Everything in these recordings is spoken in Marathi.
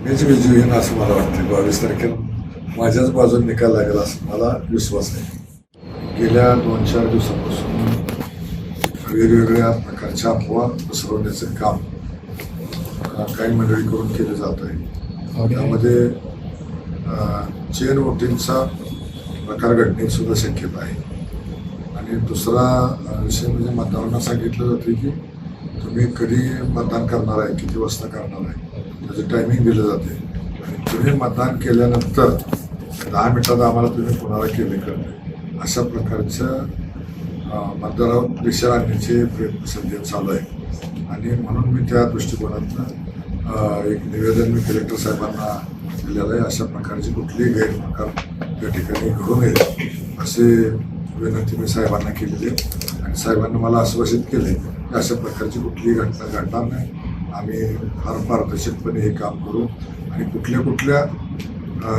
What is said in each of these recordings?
मीच विजयी होईन असं मला वाटतं. 22 तारखेला माझ्याच बाजूने निकाल लागेल असं मला विश्वास आहे. गेल्या 2-4 दिवसापासून वेगवेगळ्या प्रकारच्या अफवा पसरवण्याचं काम काही मंडळीकडून केलं जात आहे. त्यामध्ये चेन वोटिंगचा प्रकार घडण्याची सुद्धा शक्यता आहे. आणि दुसरा विषय म्हणजे मतदारांना सांगितलं जाते की तुम्ही कधी मतदान करणार आहे, किती वाजता करणार आहे, त्याचं टायमिंग दिलं जाते. आणि तुम्ही मतदान केल्यानंतर 10 मिनिटात आम्हाला तुम्ही कोणाला केले कळते, अशा प्रकारचं मतदारावर प्रेशर आणण्याचे प्रयत्न सध्या चालू आहे. आणि म्हणून मी त्या दृष्टिकोनातनं एक निवेदन मी कलेक्टर साहेबांना दिलेलं आहे. अशा प्रकारचे कुठलेही गैरप्रकार त्या ठिकाणी घडू नयेत असे विनंती मी साहेबांना केलेली आहे. आणि साहेबांनी मला आश्वासित केले की अशा प्रकारची कुठलीही घटना घडणार नाही. आम्ही फार पारदर्शकपणे हे काम करू आणि कुठल्या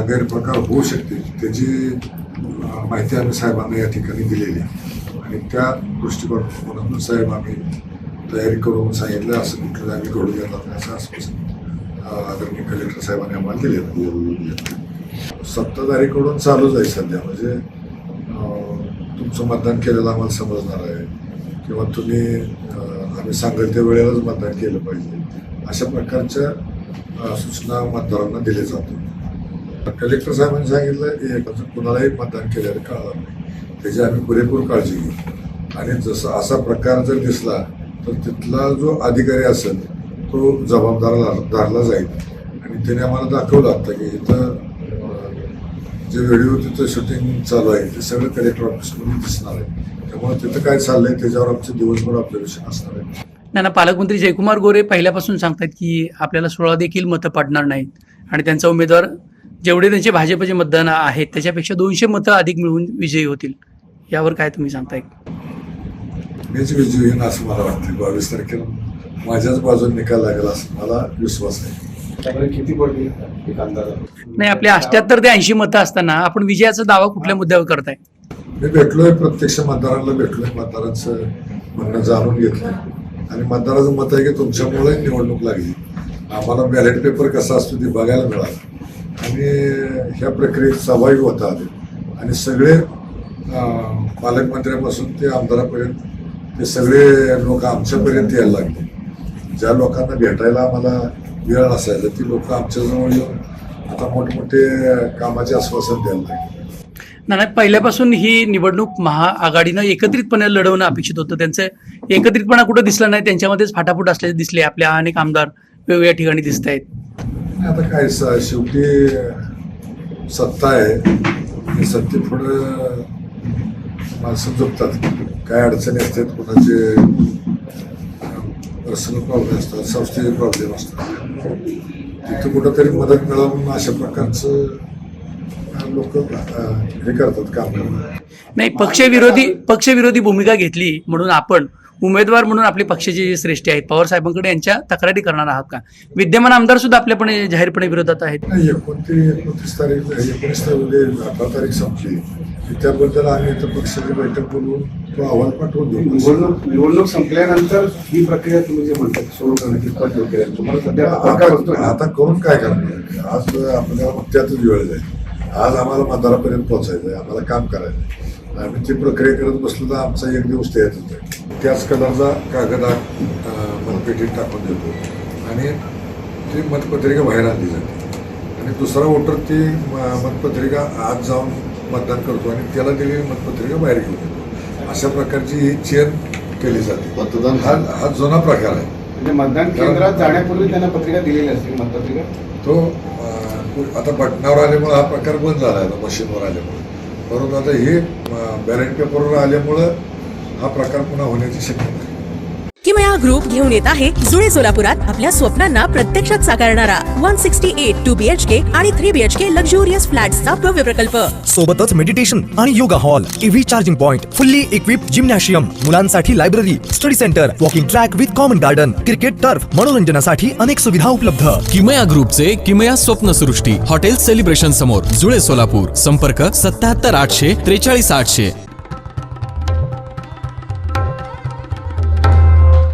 गैरप्रकार होऊ शकतील त्याची माहिती आम्ही साहेबांना या ठिकाणी दिलेली आहे. आणि त्या दृष्टिकोनातून साहेब आम्ही तयारी करून सांगितलं असं कुठलं आम्ही घडू देणार नाही असं आश्वासन आदरणीय कलेक्टर साहेबांनी आम्हाला दिलेलं. सत्ताधारीकडून चालूच आहे सध्या. म्हणजे तुमचं मतदान केलेलं आम्हाला समजणार आहे किंवा तुम्ही आम्ही सांगेल त्या वेळेलाच मतदान केलं पाहिजे, अशा प्रकारच्या सूचना मतदारांना दिल्या जातात. कलेक्टर साहेबांनी सांगितलं की कुणालाही मतदान केलेलं कळणार नाही, त्याची आम्ही पुरेपूर काळजी घेऊ. आणि जसं असा प्रकार जर दिसला तर तिथला जो अधिकारी असेल तो जबाबदार धरला जाईल. आणि त्याने आम्हाला दाखवलं आता की इथं जे व्हिडिओ तिथं शूटिंग चालू आहे ते सगळं कलेक्टर ऑफिसमधून दिसणार आहे. त्यामुळे तिथं काय चाललंय त्याच्यावर आमचं दिवसभर ऑब्झर्वेशन असणार आहे. नाना, पालकमंत्री जयकुमार गोरे पहिल्यापासून सांगतात की आपल्याला 16 देखील मतं पडणार नाहीत आणि त्यांचा उमेदवार जेवढे त्यांचे भाजपचे मतदान आहेत त्याच्यापेक्षा 200 मतं अधिक मिळवून विजयी होतील. यावर काय तुम्ही सांगताय? मीच विजयी होईन असं मला वाटतं. 22 तारखेला माझ्याच बाजूने निकाल लागेल असं मला विश्वास आहे. किती पडली नाही, आपल्या 78 ते 80 मतं असताना आपण विजयाचा दावा कुठल्या मुद्द्यावर करताय? मी भेटलोय, प्रत्यक्ष मतदारांना भेटलोय, मतदारांचं म्हणणं जाणून घेतलंय. आणि मतदाराचं मत आहे की तुमच्यामुळे निवडणूक लागली, आम्हाला बॅलेट पेपर कसा असतो ते बघायला मिळालं आणि ह्या प्रक्रियेत सहभागी होता आले. आणि सगळे पालकमंत्र्यापासून ते आमदारापर्यंत ते सगळे लोक आमच्यापर्यंत यायला लागले. ज्या लोकांना भेटायला आम्हाला वेळ नसायचा ती लोक आमच्याजवळ येऊन आता मोठमोठे कामाचे आश्वासन द्यायला लागले. नाना, पहिल्यापासून ही निवडणूक महाआघाडीनं एकत्रितपणे लढवणं अपेक्षित होतं. त्यांचं एकत्रितपणा कुठं दिसला नाही, त्यांच्यामध्येच फाटाफूट असल्याचे दिसले. आपल्या अनेक आमदार वेगवेगळ्या ठिकाणी दिसत आहेत. आता काय शेवटी सत्ता आहे, सत्तेपुढं माणसं झोपतात. काय अडचणी असतात, कोणाचे पर्सनल प्रॉब्लेम असतात, संस्थेचे प्रॉब्लेम असतात, तिथं कुठंतरी मदत मिळावून अशा प्रकारचं लोक हे करतात, काम करतात. नाही, पक्षविरोधी भूमिका घेतली म्हणून आपण उमेदवार म्हणून आपले पक्षाचे जे श्रेष्ठ आहेत पवार साहेबांकडे यांच्या तक्रारी करणार आहात का? विद्यमान आमदार सुद्धा आपल्यापणे जाहीरपणे विरोधात आहेत. 29 तारीख 18 तारीख संपली त्याबद्दल आम्ही इथं पक्षाची बैठक बोलवून तो अहवाल पाठवून देऊ. निवडणूक संपल्यानंतर ही प्रक्रिया तुम्ही जे म्हणतात सुरू करण्यात कितपत योग्य आहे? तुम्हाला सध्या आता करून काय करणार? आज आपल्याला मग त्यातच वेळ जाईल. आज आम्हाला मतदारापर्यंत पोहोचायचं आहे, आम्हाला काम करायचं आहे. आम्ही ती प्रक्रिया करत बसलो तर आमचा एक दिवस त्यातच आहे. त्याच कलरचा कागद मतपेटीत टाकून देतो आणि ती मतपत्रिका बाहेर आणली जाते आणि दुसरा वोटर ती मतपत्रिका आत जाऊन मतदान करतो आणि त्याला दिलेली मतपत्रिका बाहेर घेऊन येतो. अशा प्रकारची ही चेन केली जाते. मतदान हा जुना प्रकार आहे. म्हणजे मतदान केंद्रात जाण्यापूर्वी त्यांना पत्रिका दिलेली असते. मतपत्रिका तो आता बटनावर आल्यामुळे हा प्रकार बंद झाला आहे, मशीनवर आल्यामुळे. परंतु आता हे बॅलेट पेपरवर आल्यामुळं हा प्रकार पुन्हा होण्याची शक्यता आहे. किमया ग्रुप घेऊन येत आहे जुळे सोलापुरात आपल्या स्वप्नांना प्रत्यक्षात साकारणारा 168 2 BHK आणि 3 BHK लक्झुरियस फ्लॅट्सचा भव्य प्रकल्प. सोबतच मेडिटेशन आणि yoga hall, EV charging point, fully equipped gymnasium, मुलांसाठी library, study centre, walking track with common garden, cricket turf, मनोरंजनासाठी अनेक सुविधा उपलब्ध. किमया ग्रुपचे किमया स्वप्नसृष्टी हॉटेल सेलिब्रेशन समोर जुळे सोलापूर. संपर्क 77 800 43 800.